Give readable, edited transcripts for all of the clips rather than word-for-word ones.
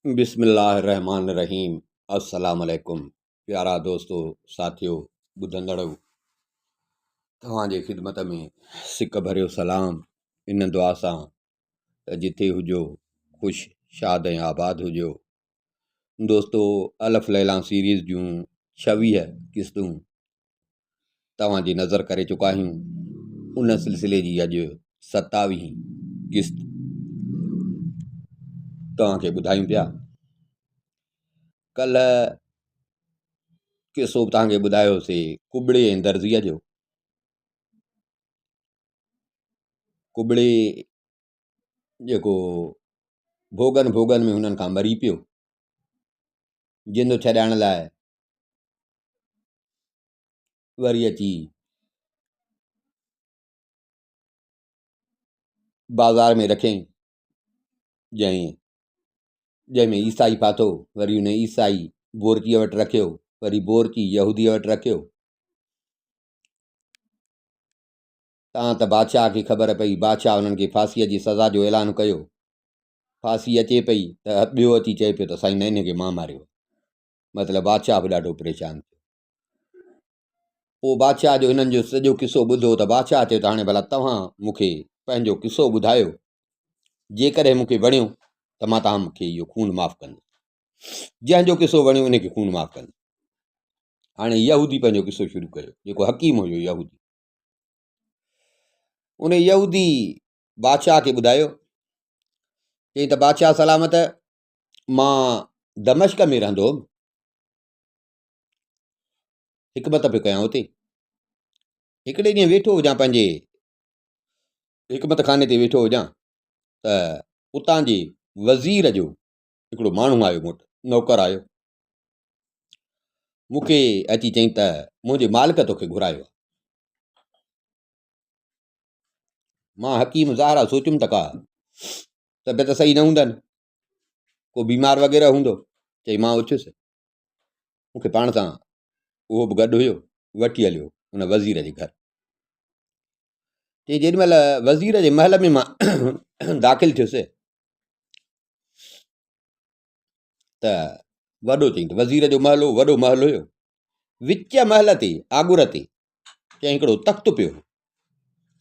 बिस्मिल्लाहिर्रहमानिर्रहीम। अस्सलाम वालेकुम। प्यारा दोस्तों, साथियों, ॿुधंदड़ो, तव्हांजे ख़िदमत में सिक भरियो सलाम। इन दुआ सां त जिथे हुजो ख़ुशि शाद ऐं आबाद हुजो। दोस्तों, अलफ़ लैला सीरीज़ जूं 26 क़िस्तूं तव्हांजी नज़र करे चुका आहियूं। उन सिलसिले जी अॼु 27वीं क़िस्त तव्हांखे ॿुधायूं पिया। कल्ह किसो तव्हांखे ॿुधायोसीं कुॿड़े ऐं दर्ज़ीअ जो। कुॿड़े जेको भोगन में हुननि खां मरी पियो, जिंदो छॾाइण लाइ वरी अची बाज़ार में रखियईं। जंहिंमें ईसाई फाथो, वरी हुन ईसाई बोरचीअ वटि रखियो, वरी बोरची यहूदीअ वटि रखियो। तव्हां त बादशाह खे ख़बर पई, बादशाह हुननि खे फांसीअ जी सज़ा जो ऐलान कयो। फांसी अचे पई त ॿियो अची चए पियो त साईं न, हिन खे मां मारियो। मतिलबु बादशाह बि ॾाढो परेशान थियो। पोइ बादशाह जो हिननि जो सॼो किसो ॿुधो त बादशाह चयो त हाणे भला तव्हां मूंखे पंहिंजो किसो ॿुधायो। जेकॾहिं मूंखे वणियो त मां तव्हांखे इहो खून माफ़ु कंदुसि। जंहिंजो किसो वणियो उनखे खून माफ़ु कंदुसि। हाणे यहूदी पंहिंजो किसो शुरू कयो, जेको हकीम हुयो यहूदी। उन यहूदी बादशाह खे ॿुधायो, चई त बादशाह सलामत, मां दमिश्क में रहंदो हुउमि। हिकमत पियो कयां उते। हिकिड़े ॾींहुं वेठो हुजां, पंहिंजे हिकमत खाने ते वेठो हुजां त उतां जे वज़ीर जो हिकिड़ो माण्हू आयो, मूं वटि नौकर आयो। मूंखे अची चई त मुंहिंजे मालिक तोखे घुरायो। मां हकीम ज़ाहिरा सोचियुमि त का तबियत सही न हूंदनि, को बीमार वग़ैरह हूंदो। चई मां उथियुसि, मूंखे पाण सां उहो बि गॾु हुयो, वठी हलियो हुन वज़ीर जे घर। चई जेॾीमहिल वज़ीर जे महल में मां दाख़िल थियुसि त वॾो, चई त वज़ीर जो महल हो, वॾो महल हुयो। विच महल ते आगुर ते चई हिकिड़ो तख़्तु पियो,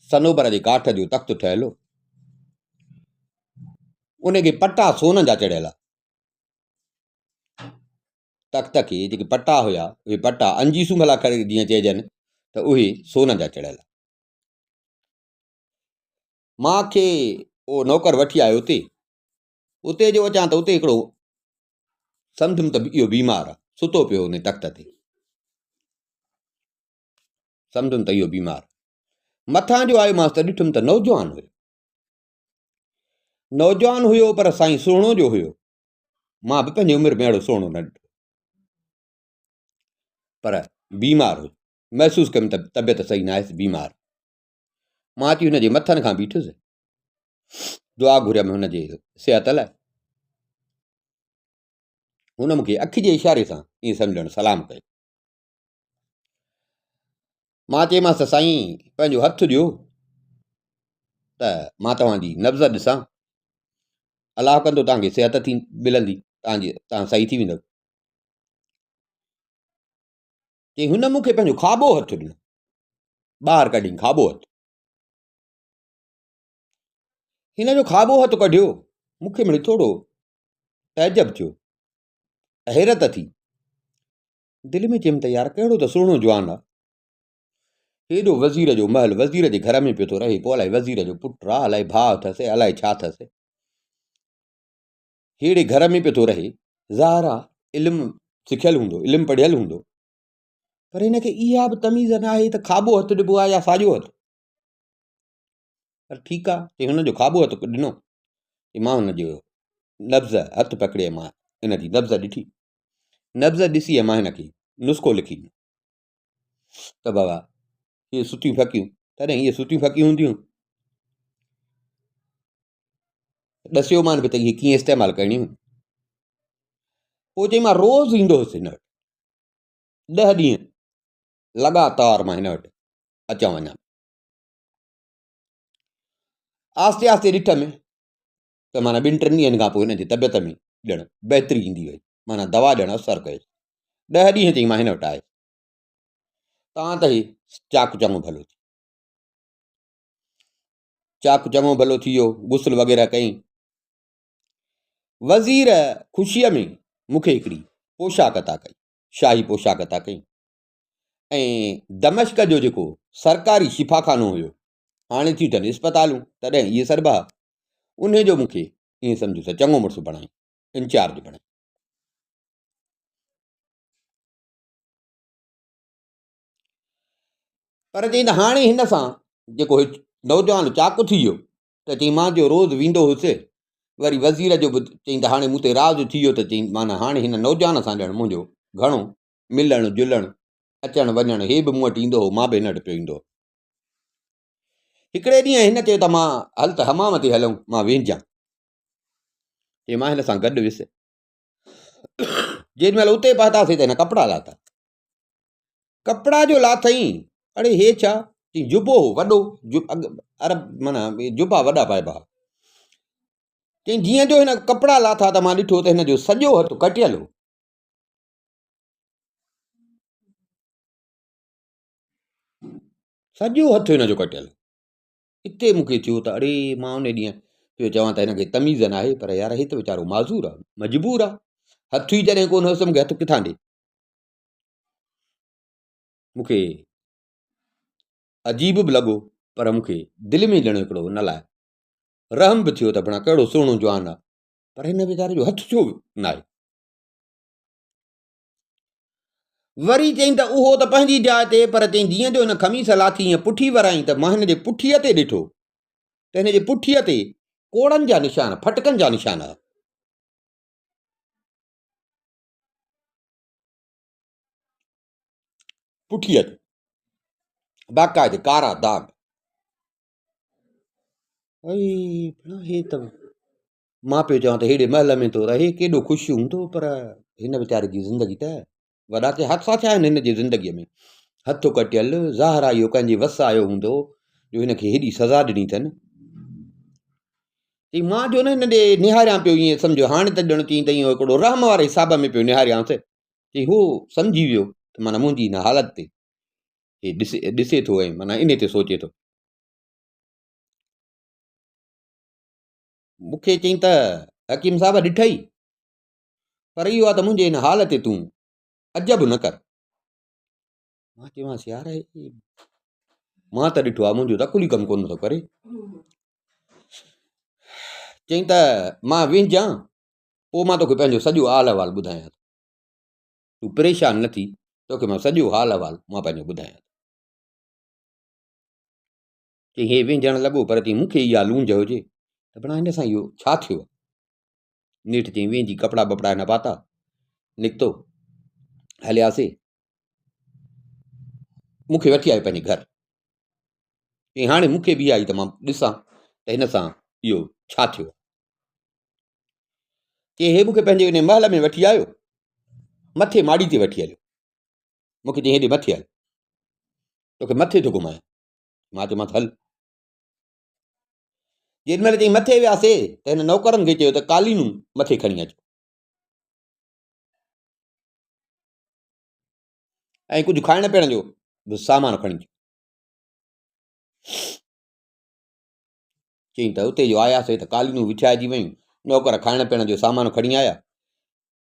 सनोबर जे काठ जो तख़्तु ठहियलु हो। उनखे पटा सोन जा चढ़ियल। तख़्त खे जेके पटा हुया, उहे पटा अंजीसूं भला करे जीअं चइजनि, त उहे सोन जा चढ़ियल। मूंखे उहो नौकर वठी आयो उते जो अचां त उते हिकिड़ो सम्झुमि त इहो बीमार आहे, सुतो पियो उन तख़्त ते। सम्झुमि त इहो बीमार। मथां जो आयोमांसि त ॾिठुमि त नौजवान हुयो। नौजवान हुयो पर साईं सुहिणो जो हुयो। मां बि पंहिंजी उमिरि में अहिड़ो सुहिणो न ॾिठो, पर बीमार हुयो। महसूसु कयुमि त तबियत सही न आहे, बीमार। मां अची हुनजे मथनि खां बीठुसि, दुआ घुरियमि हुनजे सिहत लाइ। हुन मूंखे अखि जे इशारे सां ईअं सम्झणु सलाम कयो। मां चयोमांसि त साईं पंहिंजो हथु ॾियो त मां तव्हांजी नब्ज़ ॾिसां। अलाह कंदो तव्हांखे सिहत थी मिलंदी, तव्हां सही थी वेंदव। चई हुन मूंखे पंहिंजो खाॿो हथु ॾिनो, ॿाहिरि कढी खाॿो हथु। हिन जो खाॿो हथु कढियो, मूंखे मिड़ई थोरो तइजब थियो, हैरत थी। दिलि में चयुमि त यार कहिड़ो त सुहिणो जवान आहे। हेॾो वज़ीर जो महल, वज़ीर जे घर में पियो थो रहे, पोइ अलाए वज़ीर जो पुटु आहे, अलाए भाउ अथसि, अलाए छा अथसि। हेड़े घर में पियो थो रहे, ज़ाहिर आहे इल्मु सिखियलु हूंदो, इल्मु पढ़ियलु हूंदो, पर हिनखे इहा बि तमीज़ न आहे त खाॿो हथु ॾिबो आहे या साॼो हथु। पर ठीकु आहे, चई हुनजो खाॿो हथु ॾिनो। मां हुनजो नब्ज़ हथु पकिड़े, मां हिनजी नब्ज़ ॾिठी। नब्ज़ ॾिसी मां हिनखे नुस्ख़ो लिखी त बाबा इहे सुठियूं फकियूं, तॾहिं इहे सुठियूं फकियूं हूंदियूं। ॾसियो मान बि त इहे कीअं इस्तेमालु करणियूं। पोइ चई मां रोज़ु ईंदो हुउसि हिन वटि, 10 ॾींहं लॻातार मां हिन वटि अचां वञा। आस्ते आस्ते ॾिठमि त माना 2-3 ॾींहंनि खां पोइ हिन जी तबियत में ॼण बहितरी ईंदी वई, माना दवा ॼण असरु कयुसि। 10 ॾींहं चई मां हिन वटि आयुसि, तव्हां त ही चाक चङो भलो थी, चाक चङो भलो थी वियो, गुस्ल वग़ैरह कई। वज़ीर ख़ुशीअ में मूंखे हिकिड़ी पोशाक अता कई, शाही पोशाक अता कई, ऐं दमश्क जो जेको सरकारी शिफ़ाखानो हुयो, हाणे थियूं अथनि इस्पतालूं, तॾहिं इहे सरबा, उन जो मूंखे ईअं सम्झो त चङो मुड़ुसु बणाई, इंचार्ज बणाई। पर चई त हाणे हिन सां जेको नौजवान चाकु थी वियो, त चई मां जो रोज़ु वेंदो हुउसि, वरी वज़ीर जो बि चई त हाणे मूं ते राज़ थी वियो, त चई माना हाणे हिन नौजवान सां ॼण मुंहिंजो घणो मिलणु जुलणु अचणु वञणु, हे बि मूं वटि ईंदो हो, मां बि हिन वटि पियो ईंदो। हिकिड़े ॾींहुं हिन चयो त मां हल त हमाम ते हलूं, मां वेंजां। चई मां हिन सां गॾु वियुसि। जेॾीमहिल उते पहुतासीं त हिन कपिड़ा लाथा, कपिड़ा जो लाथई, अड़े हे छा? चई जुबो हो वॾो, अरब माना जुबा वॾा पाइबा। चई जीअं जो हिन कपिड़ा लाथा त मां ॾिठो त हिन जो सॼो हथु कटियल हो। सॼो हथु हिन जो कटियल। हिते मूंखे थियो त अड़े मां उन ॾींहुं पियो चवां त हिनखे तमीज़ न आहे, पर यार हे त वीचारो माज़ूर आहे, मजबूर आहे, हथु ई जॾहिं कोन हुअसि, मूंखे हथु किथां ॾे। मूंखे अजीब बि लॻो, पर मूंखे दिलि में ॼण हिकिड़ो न लाइ रहम बि थियो त भणा कहिड़ो सुहिणो जवान आहे, पर हिन वीचारे जो हथु छो न आहे। वरी चई त उहो त पंहिंजी जाइ ते, पर चई जीअं जो हिन खमीस लाथी ईअं पुठी वराई, त मां हिन जे पुठीअ ते ॾिठो त हिन जे पुठीअ ते कोड़नि जा निशान, फटकनि जा निशान। पुठीअ ते बाक़ाइदे कारा दाग। हे त मां पियो चवां त हेॾे महल में थो रहे, केॾो ख़ुशि हूंदो, पर हिन वीचारे जी ज़िंदगी त वॾा के हादसा थिया आहिनि हिन जी ज़िंदगीअ में। हथु कटियल, ज़ाहिर इहो कंहिंजे वस आयो हूंदो जो हिनखे हेॾी सज़ा ॾिनी अथनि। चई मां जो न हिन ॾे निहारियां पियो, ईअं सम्झो हाणे त ॼण चई त ईअं हिकिड़ो रहम वारे हिसाब में पियो निहारियांसि। चई हू सम्झी वियो त माना मुंहिंजी हिन हालत ते हे ॾिसे थो, ऐं माना इन ते सोचे थो। मूंखे चई त हकीम साहिब ॾिठई, पर इहो आहे त मुंहिंजे हिन हाल ते तूं अजब न कर। मां चयोमांसि यार मां त ॾिठो आहे, मुंहिंजो त अकुल ई कमु कोन थो करे। चई त मां वेंजां, पोइ मां तोखे पंहिंजो सॼो हाल अहिवाल ॿुधायां, तूं परेशान न थी, तोखे मां सॼो हाल अहिवाल मां पंहिंजो ॿुधायां। चई हे वेंझण लॻो, पर चई मूंखे इहा लूंझ हुजे त भला हिन सां इहो छा थियो। नेठि चई वेंझी कपिड़ा बपड़ा हिन पाता, निकितो, हलियासीं, मूंखे वठी आयो पंहिंजे घर। चई हाणे मूंखे बि आई त मां ॾिसां त हिन सां इहो छा थियो। चई हे मूंखे पंहिंजे हिन महल में वठी आयो, मथे माड़ी ते वठी हलियो, मूंखे चई हेॾे मथे हल, तोखे मथे थो घुमायां। मां चयोमांसि हल। जेॾीमहिल चई मथे वियासीं त हिन नौकरनि खे चयो त कालीनूं मथे खणी अचो, ऐं कुझु खाइण पीअण जो बि सामान खणी अचो। चई त उते जो आयासीं त कालीनूं विछाइजी वियूं, नौकर खाइण पीअण जो सामान खणी आया,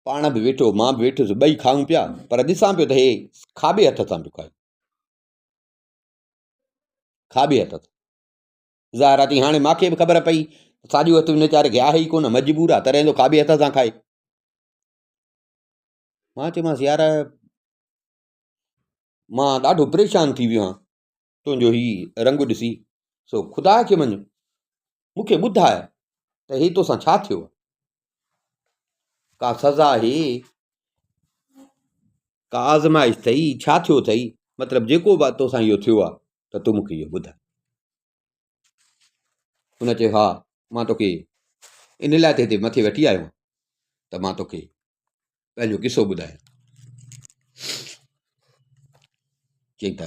पाण बि वेठो, मां बि वेठुसि, ॿई खाऊं पिया, पर ॾिसां पियो त हे खाॿे हथ सां पियो खाए, खाॿे हथ सां। ज़ाहिर आहे, हाणे मूंखे बि ख़बर पई साॼो हथु वीचारे खे आहे ई कोन, मजबूर आहे, तॾहिं तो खाॿे हथ सां खाए। मां चयोमांसि यार मां ॾाढो परेशान थी वियो आहियां तुंहिंजो ही रंग ॾिसी, सो ख़ुदा खे मञ मूंखे ॿुधाए त हे तोसां छा थियो, का सज़ा आहे, का आज़माइश अथई, छा थियो अथई, मतिलबु जेको बि तोसां इहो थियो आहे त तूं मूंखे इहो ॿुधाए। हुन चयो हा, मां तोखे इन लाइ त हिते मथे वठी आयो त मां तोखे पंहिंजो किसो ॿुधायां। चई त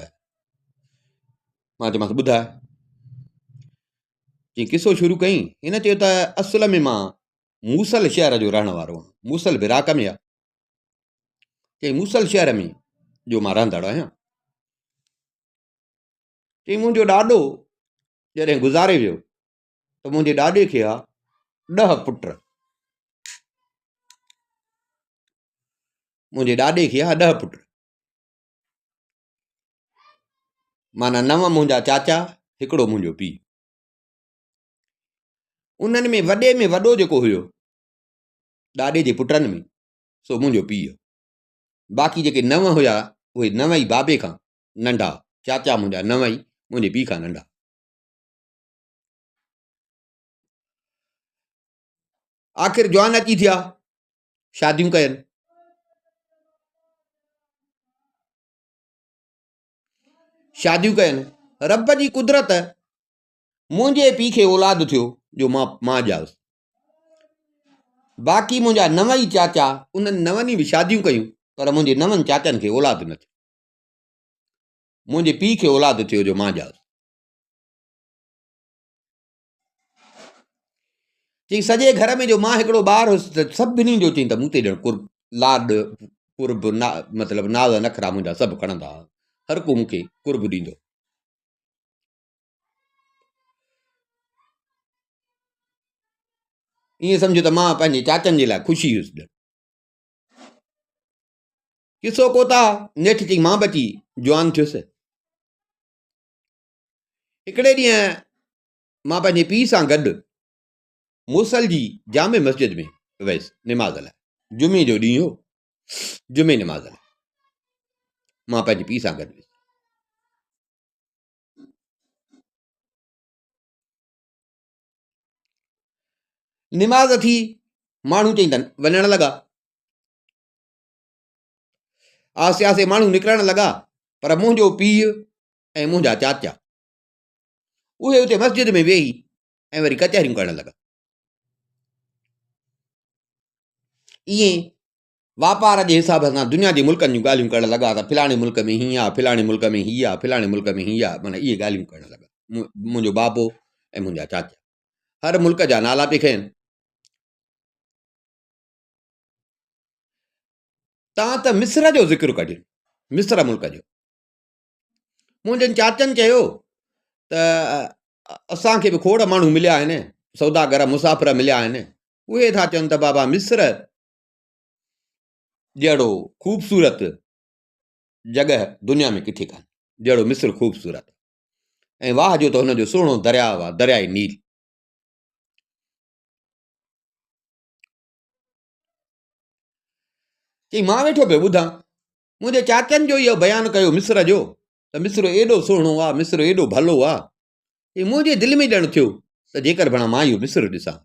मां चयोमांसि ॿुधाए। चई किसो शुरू कई। हिन चयो त असुल में मां मूसल शहर जो रहण वारो आहियां, मूसल विराक में आहे। चई मूसल शहर में जो मां रहंदड़ आहियां। चई मुंहिंजो ॾाॾो जॾहिं गुज़ारे वियो त मुंहिंजे ॾाॾे खे आहे 10 पुट। मुंहिंजे ॾाॾे खे आहे 10 पुट, माना 9 मुंहिंजा चाचा, हिकिड़ो मुंहिंजो पीउ। उन्हनि में वॾे में वॾो जेको हुयो ॾाॾे जे पुटनि में, सो मुंहिंजो पीउ। बाक़ी जेके 9 हुया उहे 9 ई बाबे खां नंढा, चाचा मुंहिंजा 9 ई मुंहिंजे पीउ खां नंढा। आख़िर जवान अची थिया, शादियूं कयनि। शादियूं कयनि, रब जी कुदरत, मुंहिंजे पीउ खे औलाद थियो जो मां ॼाउसि। बाक़ी मुंहिंजा 9 ई चाचा, उन्हनि 9 बि शादियूं कयूं, पर मुंहिंजे 9 चाचनि खे औलाद न थियो। मुंहिंजे पीउ खे औलाद थियो जो मां ॼाउसि। चई सॼे घर में जो मां हिकिड़ो ॿार हुउसि त सभिनी जो चई त मूं ते ॼण कुर्ब लाड कुर्ब मतिलबु नाज़ नखरा मुंहिंजा सभु खणंदा हुआ, हर को मूंखे कुर्ब ॾींदो। ईअं सम्झो त मां पंहिंजे चाचनि जे लाइ ख़ुशी हुउसि। किसो कोता नेठि चई मां बची जवान थियुसि। हिकिड़े ॾींहुं मां पंहिंजे पीउ सां गॾु मूसल जी जामे मस्जिद में वियुसि निमाज़ लाइ। जुमे जो ॾींहुं हो, जुमे निमाज़ लाइ मां पंहिंजे पीउ सां गॾु वियुसि। निमाज़ थी, माण्हू चई त वञण लॻा, आसे आसे माण्हू निकिरण लॻा, पर मुंहिंजो पीउ ऐं मुंहिंजा चाचा उहे उते मस्जिद में वेही ऐं वरी कचहरियूं करण लॻा। ईअं वापार जे हिसाब सां दुनिया जे मुल्कनि जूं ॻाल्हियूं करण लॻा त फलाणे मुल्क में हीअं आहे, फलाणे मुल्क में हीअं आहे, फलाणे मुल्क में हीअं आहे, माना इहे ॻाल्हियूं करण लॻा। मुंहिंजो बाबो ऐं मुंहिंजा चाचा हर मुल्क जा नाला पिए खयनि। तव्हां त मिस्र जो ज़िक्र कढियो, मिस्र मुल्क जो। मुंहिंजनि चाचनि चयो त असांखे बि खोड़ माण्हू मिलिया आहिनि, सौदागर मुसाफ़िर मिलिया आहिनि, उहे था चवनि त बाबा मिस्र जहिड़ो ख़ूबसूरत जॻह दुनिया में किथे कान्हे, जहिड़ो मिस्र ख़ूबसूरत। ऐं वाह जो त हुनजो सुहिणो दरियाउ आहे, दरियाए नील। चई मां वेठो पियो ॿुधां, मुंहिंजे चाचनि जो इहो बयानु कयो मिस्र जो, त मिस्र एॾो सुहिणो आहे, मिस्र एॾो भलो आहे। चई मुंहिंजे दिलि में ॼण थियो त जेकर भला मां इहो मिस्र ॾिसां,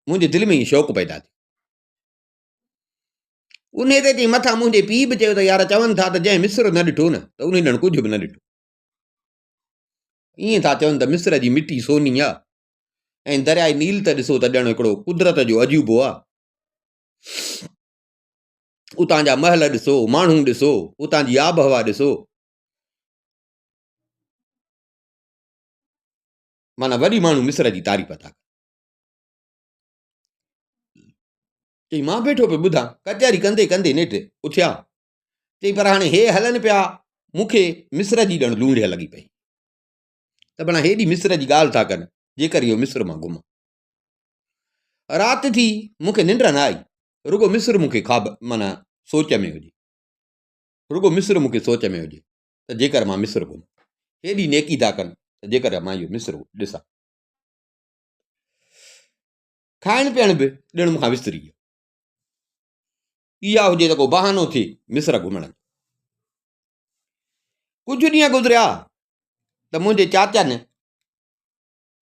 मुंहिंजे दिलि में ई शौक़ु पैदा थियो। उन ते चई मथां मुंहिंजे पीउ बि चयो त यार चवनि था त जंहिं मिस्र न ॾिठो न त उन ॼण कुझु बि न ॾिठो। ईअं था चवनि त मिस्र जी मिटी सोनी आहे, ऐं दरियाए नील त ॾिसो त ॼण हिकिड़ो कुदरत जो अजूबो आहे। उतां जा महल ॾिसो, माण्हू ॾिसो, उतां जी आबहवा ॾिसो, माना वरी माण्हू मिस्र जी तारीफ़ था। चई मां वेठो पियो ॿुधां, कचहरी कंदे कंदे नेठि उथिया। चई पर हाणे हे हलनि पिया, मूंखे मिस्र जी ॼण लूंढ लॻी पई त भला हेॾी मिस्र जी ॻाल्हि था कनि, जेकर इहो मिस्र मां घुमां। राति थी, मूंखे निंड न आई, रुगो मिस्र मूंखे माना सोच में हुजे, रुगो मिस्र मूंखे सोच में हुजे त जेकर मां मिस्र घुमां, हेॾी नेकी था कनि त जेकर मां इहो मिस्र ॾिसां। खाइण पीअण बि ॼण मूंखां विसरी वियो, इहा हुजे त को बहानो थिए मिस्र घुमण। कुझु ॾींहं गुज़रिया त मुंहिंजे चाचनि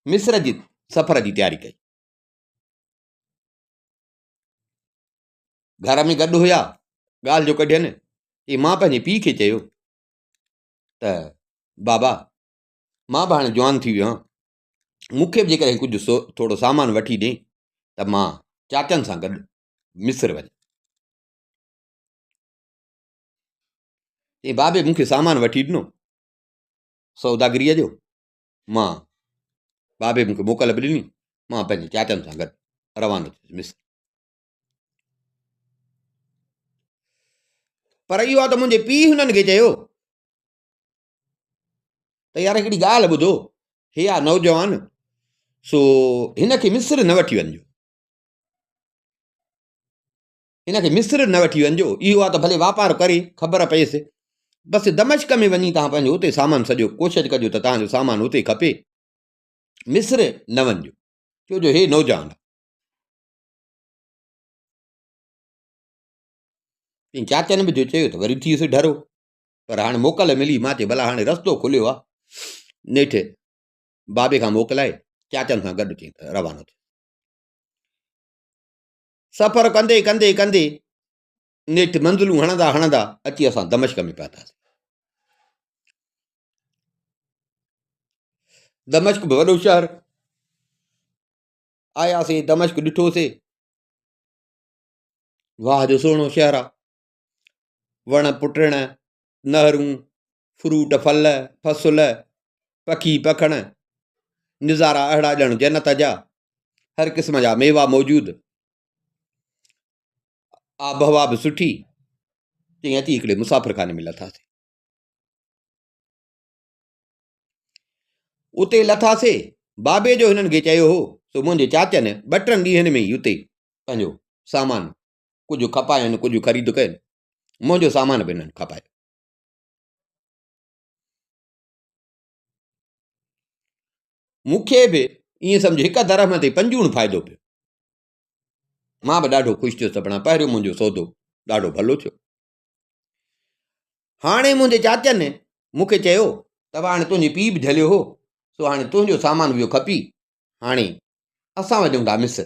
मिस्र जी सफ़र जी तयारी कई। घर में गॾु हुया, ॻाल्हि जो कढियनि। कि मां पंहिंजे पीउ खे चयो त बाबा मां बि हाणे जवान थी वियो आहियां, मूंखे बि जेकॾहिं कुझु थोरो सामान वठी ॾे त मां चाचनि सां गॾु मिस्र वञा। चई बाबे मूंखे सामान वठी ॾिनो सौदागरीअ जो, मां बाबे मूंखे मोकल बि ॾिनी, मां पंहिंजे चाचनि सां गॾु रवानो थियुसि मिस्र। पर इहो आहे त मुंहिंजे पीउ हुननि खे चयो त यार हिकिड़ी ॻाल्हि ॿुधो, हे आहे नौजवान, सो हिनखे मिस्र न वठी वञिजो, हिनखे मिस्र न वठी वञिजो। इहो आहे त भले वापारु करे ख़बर पएसि, बसि दमिश्क में वञी तव्हां पंहिंजो हुते सामान सॼो कोशिशि कजो त तव्हांजो सामान हुते खपे, मिस्र न वञिजो, छो जो हे नौजवान आहे। चाचनि बि जो चयो त वरी थियुसि डरो, पर हाणे मोकल मिली, मां चयो भला हाणे रस्तो खुलियो आहे, नेठि बाबे खां मोकिलाए चाचनि सां गॾु चई त रवानो थियो। सफ़र कंदे कंदे कंदे नेठि मंज़िलूं हणंदा हणंदा अची असां दमिश्क में पहुतासीं। दमिश्क बि वॾो शहर, आयासीं दमिश्क ॾिठोसीं, वाह जो सुहिणो शहर आहे, वण पुटण, नहरूं, फ्रूट फल फसुल, पखी पखण, नज़ारा अहिड़ा ॼण जन्नत जा, हर क़िस्म जा मेवा मौजूदु, आबहवा बि सुठी। चई अची हिकिड़े मुसाफ़िरखाने में लथासीं, उते लथासीं। बाबे जो हिननि खे चयो हो सो मुंहिंजे चाचनि 2-3 ॾींहंनि में ई उते पंहिंजो सामान कुझु खपाइनि, कुझु ख़रीद कनि, मुंहिंजो सामान बि हिननि खपायो। मूंखे बि ईअं सम्झो हिक दरहम ते 5 फ़ाइदो पियो, मां बि ॾाढो ख़ुशि थियुसि, अपना पहिरियों मुंहिंजो सौदो ॾाढो भलो थियो। हाणे मुंहिंजे चाचनि मूंखे चयो त हाणे तुंहिंजे पीउ बि झलियो हो, सो हाणे तुंहिंजो सामान इहो खपी, हाणे असां वञूं था मिस्र,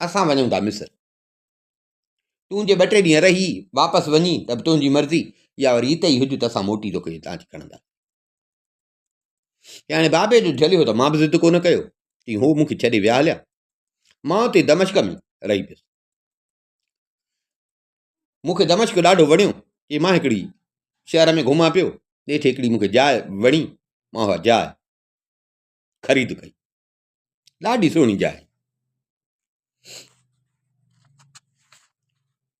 असां वञूं था मिस्र, तूं जे 2-3 ॾींहं रही वापसि वञी त बि तुंहिंजी मर्ज़ी, या वरी हिते ई हुज त असां मोटी तोखे हितां अची खणंदा। हाणे बाबे जो झलियो त मां बि ज़िद कोन कयो, की हू मूंखे छॾे विया हलिया, मां हुते दमिश्क में रही पियुसि। मूंखे दमिश्क ॾाढो वणियो, की मां हिकिड़ी शहर में घुमां पियो, नेठि हिकिड़ी मूंखे जाइ वणी, मां उहा जाइ ख़रीद कई, ॾाढी सुहिणी जाइ,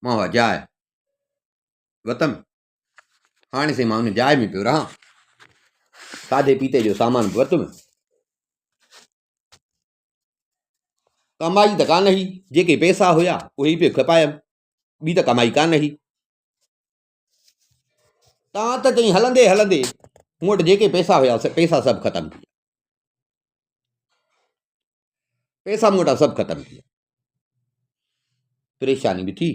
मां उहा जाइ वरितमि। हाणे से मां हुन जाइ में पियो रहां, खाधे पीते जो सामान बि वरितुमि। कमाई त कान हुई, जेके पैसा हुया उहे ई पियो खपायमि, ॿी त कमाई कान हुई। तव्हां त चई हलंदे हलंदे मूं वटि जेके पैसा हुया पैसा सभु ख़तमु थी विया, पैसा मूं वटां सभु ख़तमु थी विया। परेशानी बि थी,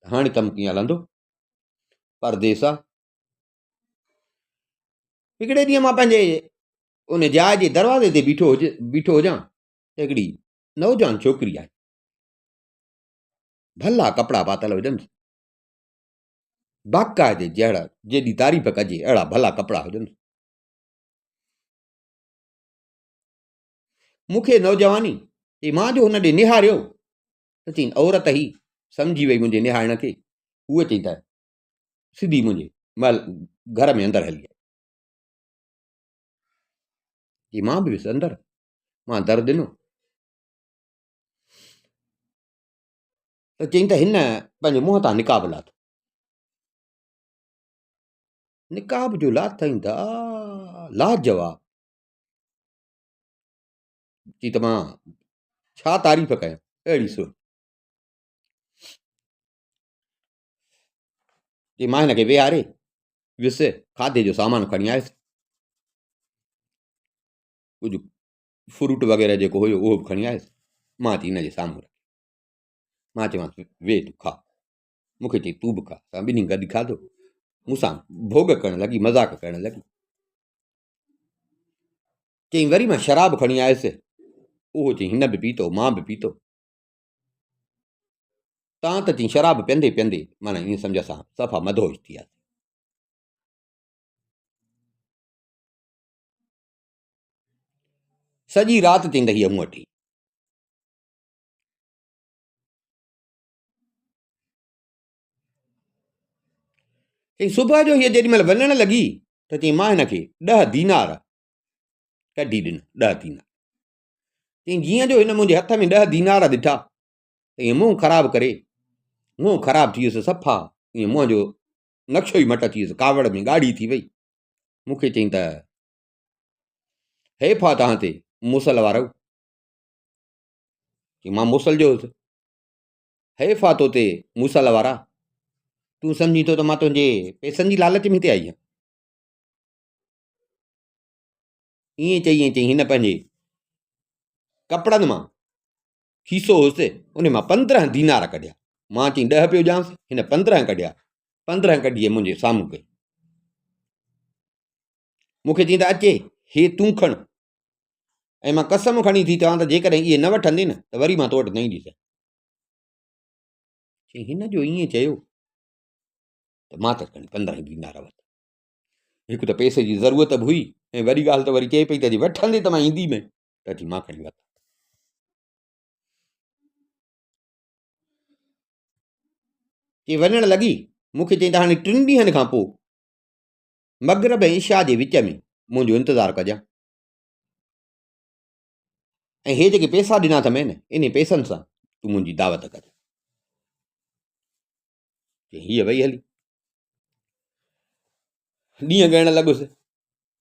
हाणे कमु कीअं हलंदो, परदेस आहे। हिकिड़े ॾींहुं मां पंहिंजे उन जाइ जे दरवाज़े ते बीठो हुजां, हिकिड़ी नौजवान छोकिरी आहे, भला कपिड़ा पातल हुजनि, बाक़ाइदे जहिड़ा जेॾी तारीफ़ कजे अहिड़ा भला कपिड़ा हुजनि। मूंखे नौजवानी मां जो हुन ॾे निहारियो त चई औरत ई सम्झी वई मुंहिंजे निहारण खे, उहा चई त सिधी मुंहिंजे घर में अंदरि हली आई। मां बि वियुसि अंदरि, मां दर ॾिनो त चई त हिन पंहिंजे मुंहं तां निकाब लाथो, निकाब जो लाथई त लाजवाब, चई त मां छा तारीफ़ कयां, अहिड़ी सुहिणी। चई मां हिनखे विहारे वियुसि, खाधे जो सामान खणी आयुसि, कुझु फ्रूट वग़ैरह जेको हुयो उहो बि खणी आयुसि, मां चई हिनजे साम्हूं रखी, मां चयोमांसि वेह तूं खा, मूंखे चई तूं बि खा, असां ॿिन्ही गॾु खाधो, मूंसां भोग करणु लॻी, मज़ाक करणु लॻी। चई वरी मां शराब खणी आयुसि, उहो चई हिन बि पीतो, मां बि पीतो। तव्हां त चई शराब पीअंदे पीअंदे माना ईअं सम्झ असां सफ़ा मदहोश थी वियासीं। सॼी राति चई त हीअ मूं वटि चई सुबुह जो हीअ जेॾी महिल वञणु लॻी त चई मां हिनखे 10 दीनार कढी ॾिन 10 दीनार। चई जीअं जो हिन मुंहिंजे हथ में 10 दीनार ॾिठा त ईअं मुंहुं ख़राबु करे, मुंहुं ख़राबु थी वियुसि सफ़ा, ईअं मुंहं जो नक्शो ई मट थी वियुसि, कावड़ में ॻाढ़ी थी वई। मूंखे चई त हे फा तव्हां ते मुसल वारो। मां मुसल जो हुउसि। हे फा तो ते मुसल वारा, तूं सम्झी थो त मां तुंहिंजे पैसनि जी लालच में हिते आई आहियां। ईअं चई हिन पंहिंजे कपिड़नि मां खीसो हुउसि, उन मां 15 दीनार कढिया। मां चई 10 पियो ॾियांसि, हिन 15 कढिया। 15 कढी मुंहिंजे साम्हूं कई। मूंखे चई त अचे हे तूं खण, ऐं मां कसम खणी थी चवां त जेकॾहिं इहे न वठंदे न त वरी मां तो वटि न ईंदुसि। चई हिन जो ईअं चयो त मां त खणी 15 दीनार वरिता। हिकु त पैसे जी ज़रूरत बि हुई, ऐं वरी ॻाल्हि त वरी चए पई त वठंदे त मां ईंदी में, त मां खणी वरिता। चई वञण लॻी, मूंखे चई त हाणे 3 ॾींहंनि खां पोइ मग़रिब ऐं इशा जे विच में मुंहिंजो इंतज़ारु कजां, ऐं हे जेके पैसा ॾिना अथमि न, इन पैसनि सां तूं मुंहिंजी दावत कर। हीअ वई हली। ॾींहं ॻणण लॻुसि,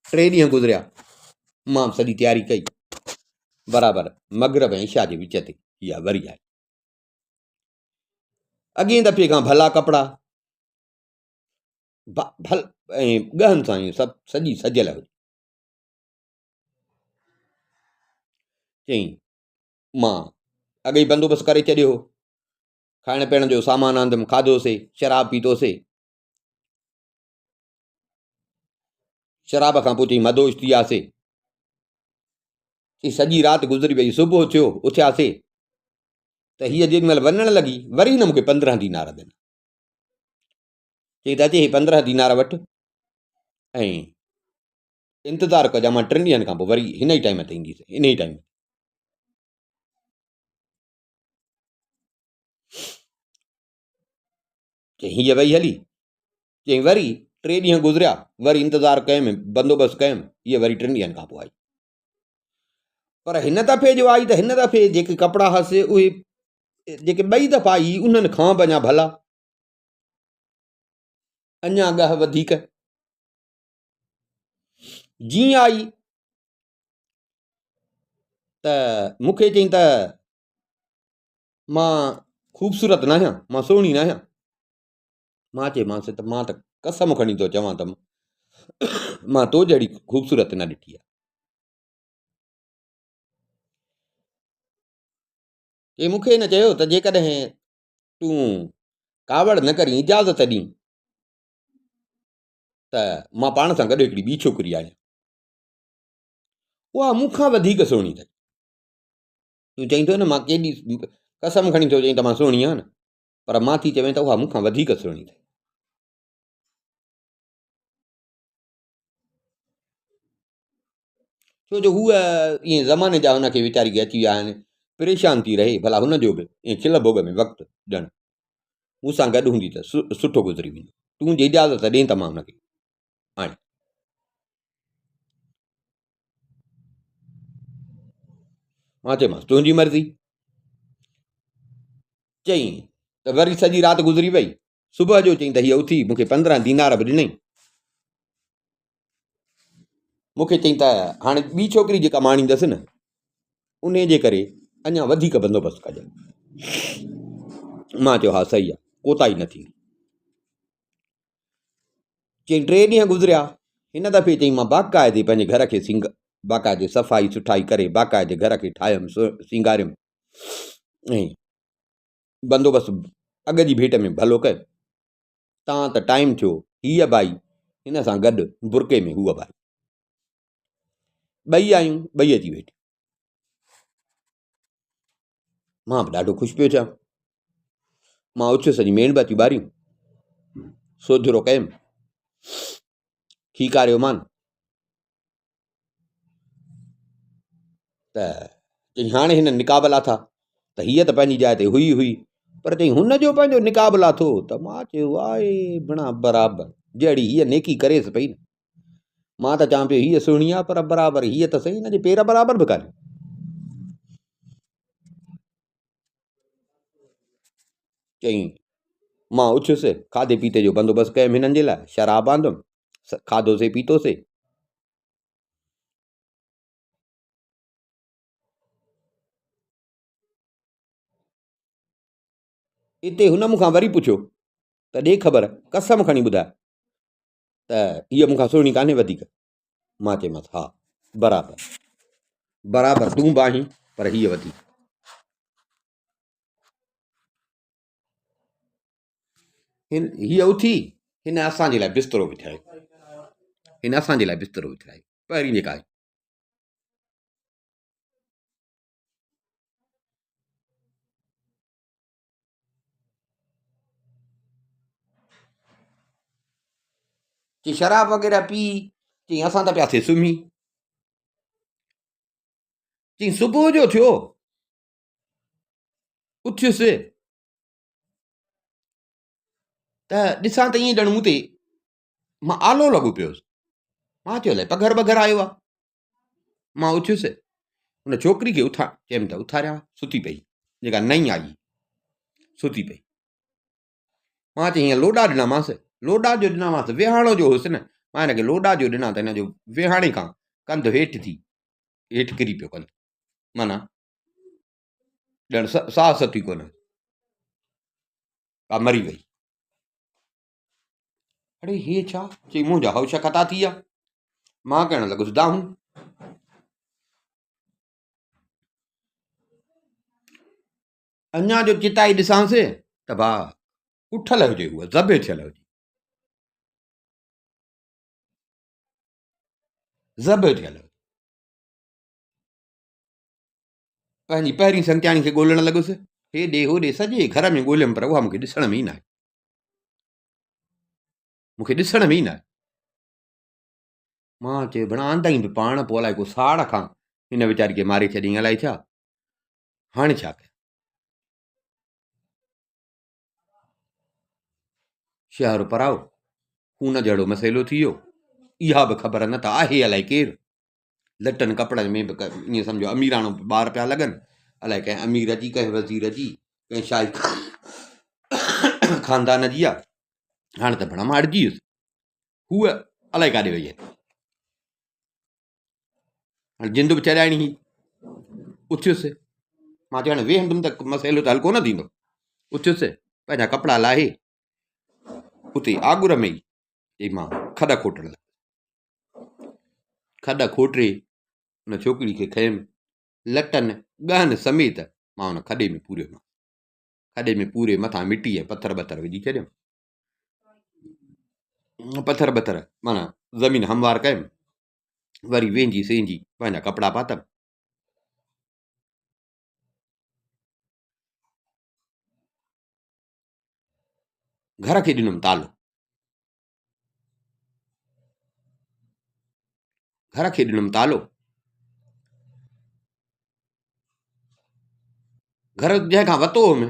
3 ॾींहं गुज़रिया, मां सॼी तयारी कई, बराबरि मग़रिब ऐं इशा जे विच ते इहा वरी आई। अॻे दफ़े खां भला कपिड़ा, भल ऐं ॻहनि सां ईअं सभु सॼी सजियल हुई। चई मां अॻे ई बंदोबस्तु करे छॾियो हो, खाइण पीअण जो सामान आंदुमि, खाधोसीं, शराब पीतोसीं। शराब खां पोइ चई मदोश थी वियासीं। चई सॼी राति गुज़री वई, सुबुह थियो, उथियासीं त हीअ जेॾीमहिल वञणु लॻी, वरी न मूंखे 15 दीनार ॾिना। चई त अचे 15 दीनार वटि ऐं इंतज़ारु कजां, मां 3 ॾींहंनि खां पोइ वरी हिन ई टाइम ते ईंदीसि, इन ई टाइम। चई हीअ वई हली। चई वरी 3 ॾींहं गुज़रिया, वरी इंतज़ारु कयुमि, बंदोबस्तु कयुमि, हीअ वरी 3 ॾींहंनि खां पोइ आई। पर हिन दफ़े जो आई त हिन दफ़े जेके कपिड़ा हुअसि उहे जेके 2 दफ़ा आई उन्हनि खां बि अञा भला, अञा ॻह वधीक। जीअं आई त मूंखे चई त मां ख़ूबसूरत न आहियां, मां सुहिणी न आहियां। मां चयोमांसि त मां त कसम खणी थो चवां त मां तो जहिड़ी ख़ूबसूरत न ॾिठी आहे। चई मूंखे हिन चयो त जेकॾहिं तूं कावड़ न करी इजाज़त ॾी त मां पाण सां गॾु हिकिड़ी ॿी छोकिरी आहियां, उहा मूंखां वधीक सुहिणी अथई। तूं चईं थो न मां केॾी कसम खणी थो चईं त मां सुहिणी आहियां न, पर मां थी चवें त उहा मूंखां वधीक सुहिणी अथई। छो जो हूअ ईअं ज़माने जा हुनखे वीचारी खे अची विया आहिनि, परेशान थी रहे, भला हुनजो बि ईअं खिल भोग में वक़्तु ॼण मूंसां गॾु हूंदी त सुठो गुज़री वेंदो। तूं जे इजाज़त ॾे त मां हुनखे हाणे। मां चयोमांसि तुंहिंजी मर्ज़ी। चई त वरी सॼी राति गुज़री वई, सुबुह जो चई त हीअ उथी मूंखे 15 दीनार बि ॾिनई। मूंखे चई त हाणे ॿी छोकिरी जेका मां आणींदसि न, उन जे करे अञा वधीक बंदोबस्तु कजां। मां चयो हा सही आहे, कोताही न थींदी। चई 3 ॾींहं गुज़रिया, हिन दफ़े चई मां बाक़ाइदे पंहिंजे घर खे बाक़ाइदे सफ़ाई सुठाई करे बाक़ाइदे घर खे ठाहियुमि, सींगारियुमि ऐं बंदोबस्तु अॻ जी भेट में भलो कयो। तव्हां त टाइम थियो, हीअ भाई हिन सां गॾु बुरके में हूअ भाई, 2 आयूं, 2 अची वेठियूं। मां बि ॾाढो ख़ुशि पियो थियां। मां उथियुसि, सॼी मेणबतियूं ॿारियूं, सोझिरो कयुमि, खीकारियो मान त चई हाणे हिन निकाब लाथा त हीअ त पंहिंजी जाइ ते हुई, पर चई हुनजो पंहिंजो निकाब लाथो त मां चयो आहे बिना बराबरि जहिड़ी हीअ नेकी करेसि पई न, मां त चवां पियो हीअ सुहिणी आहे पर बराबरि हीअ त सही हिनजे पेर बराबरि बि कान्हे। चई मां उथियुसि, खाधे पीते जो बंदोबस्तु कयुमि हिननि जे लाइ, शराब आंदुमि, खाधोसीं पीतोसीं। हिते हुन मूंखां वरी पुछियो त ॾे ख़बर, कसम खणी ॿुधाए त हीअ मूंखां सुहिणी कान्हे वधीक। मां चयोमांसि हा बराबरि, बराबरि तूं बि आहीं पर हीअ वधीक। हीअ उथी, हिन असांजे लाइ बिस्तरो विछायो, हिन असांजे लाइ बिस्तरो विछायो पहिरीं जेका आहे। चई शराब वग़ैरह पी, चई असां त पियासीं सुम्ही। चई सुबुह जो थियो, उथियुसि त ॾिसां त ईअं ॼण मूं ते मां आलो लॻो पियोसि। मां चयो अलाए पघर बघर आयो आहे। मां उथियुसि, हुन छोकिरी खे चयमि त उथारिया, सुती पई, जेका नई आई सुती पई। मां चई हीअं लोॾा ॾिनामांसि, लोॾा जो ॾिनामांसि, विहाणो जो हुउसि न, मां हिनखे लोॾा जो ॾिना त हिनजो विहाणे खां कंधु हेठि किरी पियो कंधु, माना ॼण साह सती कोन, का मरी वई। अड़े हे छा? चई मुंहिंजा हौश खता थी विया। मां कहण लॻुसि दाहूं। अञा जो चिताई ॾिसांसि त भा उठल हुजे, उहा ज़बे थियल हुजे, ज़बे थियल। पंहिंजी पहिरीं संतियाणी खे ॻोल्हण लॻुसि, हेॾे होॾे सॼे घर में ॻोल्हियमि पर उहा मूंखे ॾिसण में ई न आहे, मूंखे ॾिसण में ई न आहे। मां चयो भणा आंदई बि पाण, पोइ अलाए को साड़ खां हिन वीचारी खे मारे छॾियईं, अलाए छा, हाणे छा कयां। शहर पराओ, खून जहिड़ो मसइलो थी वियो, इहा बि ख़बर न त आहे अलाए केरु। लटनि कपिड़नि में बि ईअं सम्झो अमीराणो ॿार पिया लॻनि, अलाए कंहिं अमीर जी, कंहिं वज़ीर जी, कंहिं शाही ख़ानदान जी आहे। हाणे त भणा मां अड़िजी वियुसि, हूअ अलाए काॾे वई आहे। हाणे जिंद बि चढ़ाइणी हुई, उथियुसि, मां चयो हाणे वेहंदुमि त मसइलो त हल कोन थींदो। उथियुसि, पंहिंजा कपिड़ा लाहे उते आगुर में ई चई मां खॾ खोटण लॻुसि। खॾ खोटे हुन छोकिरी खे खयमि, लटनि ॻहनि समेत मां हुन खॾे में पूरियो, खॾे में पूरे मथां मिटी ऐं पथर बथर विझी छॾियमि, पथर बथर माना ज़मीन हमवार कयमि, वरी वेंजी सेंजी पंहिंजा कपिड़ा पातमि। घर खे ॾिनुमि तालो, घर खे ॾिनुमि तालो, घर जंहिंखां वरितो हुउमि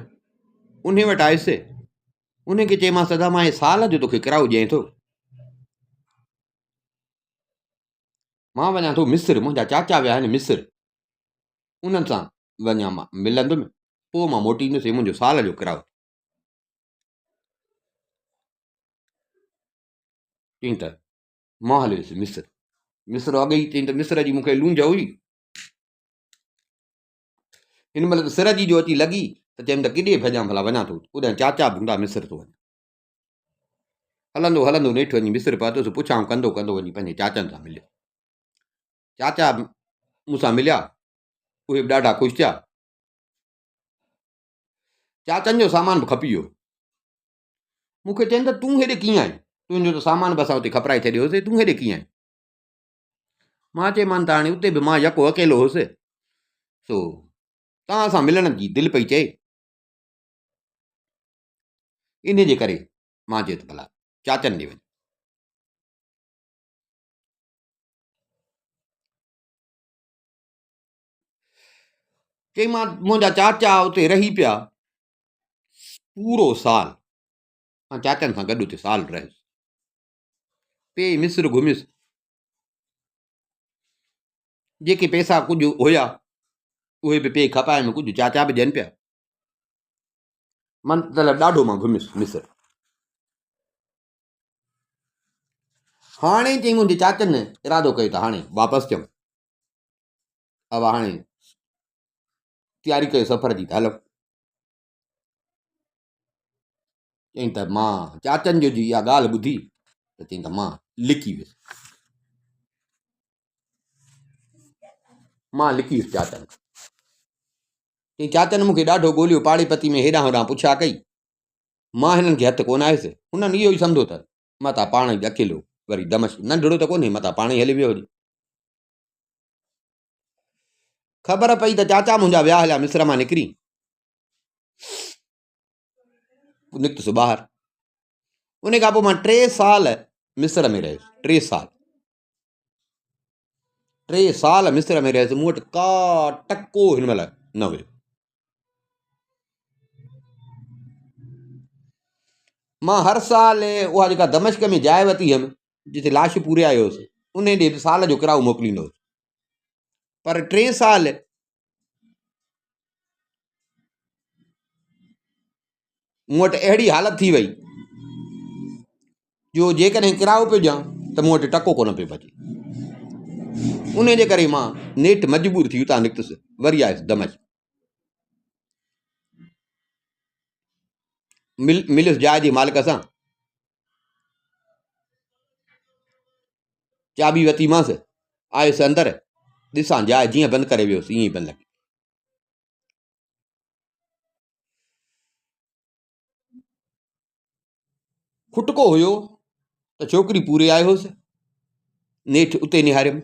उन वटि आयुसि, उनखे चयोमांसि दादा मां साल जो तोखे किरायो ॾियां थो, मां वञा थो मिस्र, मुंहिंजा चाचा विया आहिनि मिस्र, उन्हनि सां वञा मां मिलंदुमि, पोइ मां मोटींदुसि, मुंहिंजो साल जो किरायो। चई त मां हली वियुसि मिस्र, मिस्र अॻे ई चई त मिस्र जी मूंखे लूंझ हुई, हिन महिल त सिर जी जो अची लॻी त चयमि त किॾे भॼां, भला वञा थो, ॿुधां चाचा बि हूंदा मिस्र थो वञा। हलंदो हलंदो नेठि वञी मिस्र पहुतुसि, पुछां कंदो कंदो वञी पंहिंजे चाचनि सां मिलियो। चाचा मूंसां मिलिया, उहे बि ॾाढा ख़ुशि थिया। चाचनि जो सामान बि खपी वियो, मूंखे चवनि त तूं हेॾे कीअं आहीं, तुंहिंजो त सामान बि असां हुते खपराए छॾियोसीं, तूं हेॾे कीअं आहीं। मां चयोमांनि त हाणे उते बि मां यको अकेलो हुउसि, सो तव्हां सां मिलण जी दिलि पई चए, इन जे करे मां चयो त भला चाचनि ॾे वञ। चई मां मुंहिंजा चाचा उते रही पिया पूरो साल, मां चाचनि सां गॾु उते साल रहियुसि, पे मिस्र घुमियुसि, जेके पैसा कुझु हुया उहे बि पे खपाइनि में, कुझु चाचा बि ॾियनि पिया। मतिलबु ॾाढो मां घुमियुसि मिस्र। हाणे चई मुंहिंजे चाचनि इरादो कयो त हाणे वापसि चऊं, अब हाणे तयारी कयो सफ़र जी, त हलो। चई त मां चाचनि जो जी इहा ॻाल्हि ॿुधी त चई त मां लिकी वियुसि। मां लिकी वियुसि चाचनि। चई चाचनि मूंखे ॾाढो ॻोल्हियो, पाड़े पती में हेॾां होॾां पुछा कई, मां हिननि खे हथु कोन आयुसि। हुननि इहो ई सम्झो त मतां पाण ई अकेलो, वरी दमश नंढड़ो त कोन्हे, मतां पाण ई हली वियो हुजे। ख़बर पई त चाचा मुंहिंजा विया हलिया मिस्र मां निकिरी, निकितुसि ॿाहिरि। उन खां पोइ मां 3 साल मिस्र में रहियुसि। 3 साल मिस्र में रहियुसि। मूं वटि का टको हिन महिल न हुयो। मां हर साल उहा जेका दमिश्क में जाइ वरिती हुयमि, जिते लाश पूरे आयो हुउसि, उन ॾे साल जो किरायो मोकिलींदो हुउसि। पर 3 साल मूं वटि अहिड़ी हालत थी वई जो जेकॾहिं किरायो पियो ॾियां त मूं वटि टको कोन पियो बचे। उन जे करे मां नेठि मजबूर थी उतां निकितुसि, वरी आयुसि दमिश्क। मिलियुसि जाइ जे मालिक सां, चाबी वरितीमांसि, आयुसि अंदरि, ॾिसां जाइ जीअं बंदि करे वियोसि ईअं ई बंदि लॻी। खुटको हुयो त छोकिरी पूरे आयो हुउसि, नेठि उते निहारियमि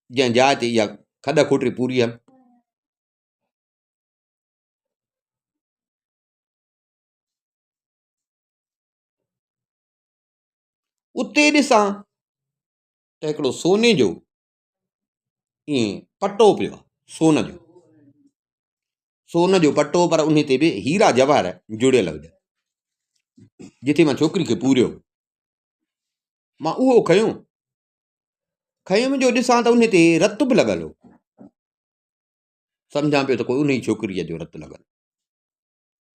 जंहिं जाइ ते इहा खॾ खुटरी पूरी हुयमि। उते ॾिसां त हिकिड़ो सोने जो ईअं पटो पियो आहे, सोन जो पटो, पर उन ते बि हीरा जवाहर जुड़ियल हुया। जिथे मां छोकिरी खे पूरियो, मां उहो खयुमि जो ॾिसां त उन ते रतु बि लॻल हो। सम्झां पियो त कोई उन ई छोकिरीअ जो रतु लॻल।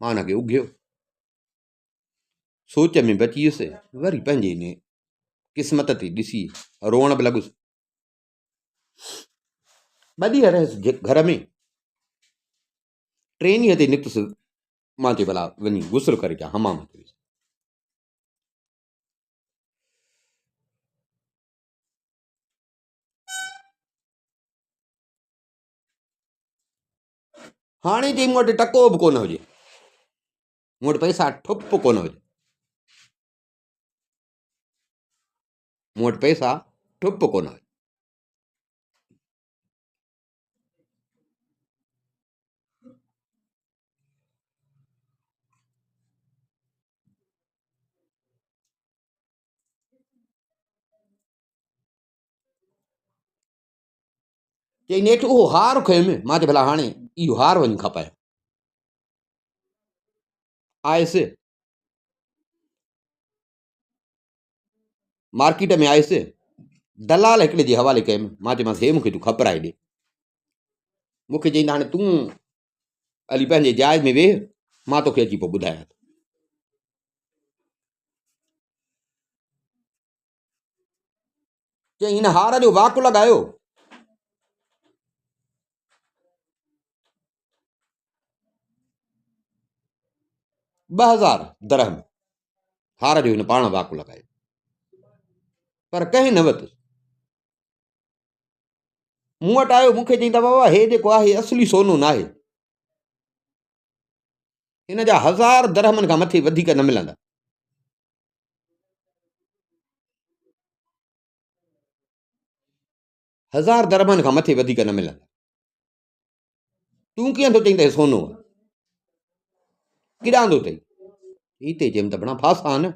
मां हुनखे उघियो, सोच में बची वियुसि, वरी पंहिंजे इन क़िस्मत ते ॾिसी रोअण बि लॻुसि। ॿ ॾींहं रहियुसि घर में। 3 ॾींहं ते निकितुसि। मां चयो भला वञी गुस्ल करे अचां, हमाम ते वियुसि। हाणे चई मूं वटि टको बि कोन हुजे, मूं वटि पैसा ठुप कोन हुजे, मूं वटि पैसा ठुप कोन हुजे। चई नेठि उहो हार खयुमि। मां चयो भला हाणे इहो हार वञी खपाए। आयुसि मार्केट में, आयुसि दलाल हिकिड़े जे हवाले कयुमि। मां चयोमांसि हे मूंखे तूं ख़बराए ॾे। मूंखे चईं हाणे तूं हली पंहिंजे जाइ में वेह, मां तोखे अची पोइ ॿुधायां। चई हिन हार जो वाक लॻायो, $2000 हार जो हिन पाण वाक लॻायो, पर कंहिं न वरितुसि। मूं वटि आयो, मूंखे चई त बाबा हे जेको आहे असली सोनो न आहे, हिन जा $1000 खां मथे वधीक न मिलंदा। $1000 खां मथे वधीक न मिलंदा। तूं कीअं थो चईं त हे सोनो आहे? किॾांदो अथई? हिते चयमि त भणा फासा न।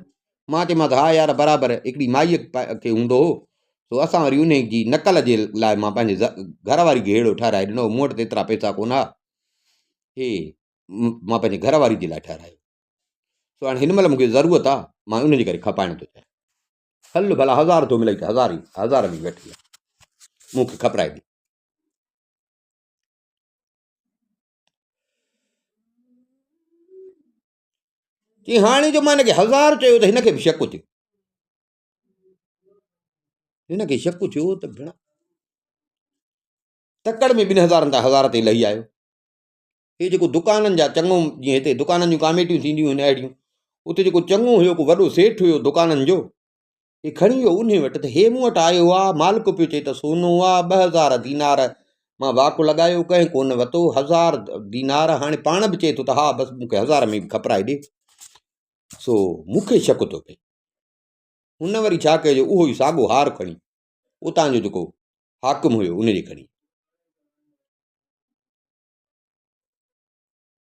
मां चयोमांसि हा यार बराबरि, हिकिड़ी माईअ खे हूंदो हो, सो असां वरी उन जी नकल जे लाइ मां पंहिंजे घरवारी खे अहिड़ो ठाराए ॾिनो। मूं वटि त एतिरा पैसा कोन हुआ, हे मां पंहिंजे घरवारी जे लाइ ठारायो। सो हाणे हिन महिल मूंखे ज़रूरत आहे, मां उन जे करे खपाइण थो चाहियां। हल भला 1000 थो मिलई त 1000 में वठी मूंखे ख़बराए ॾे। चई हाणे जो मां हिनखे 1000 चयो त हिनखे बि शक थियो, हिनखे शक थियो त भेण तकड़ में 2000 तां 1000 ते लही आयो। हे जेको दुकाननि जा चङो, जीअं हिते दुकाननि जूं कमेटियूं थींदियूं आहिनि अहिड़ियूं, उते जेको चङो हुयो, को वॾो सेठ हुयो दुकाननि जो, हे खणी वियो उन वटि, त हे मूं वटि आयो आहे, मालिक पियो चए त सोनो आहे 2000 दीनार, मां वाक लॻायो कंहिं कोन वरितो, 1000 दीनार, हाणे पाण बि चए थो त हा बसि मूंखे 1000 में बि खपराए ॾे, सो मूंखे शक थो पए। हुन वरी छा कयो, उहो ई साॻियो हार खणी उतां जो जेको हाकिम हुयो उनजे खणी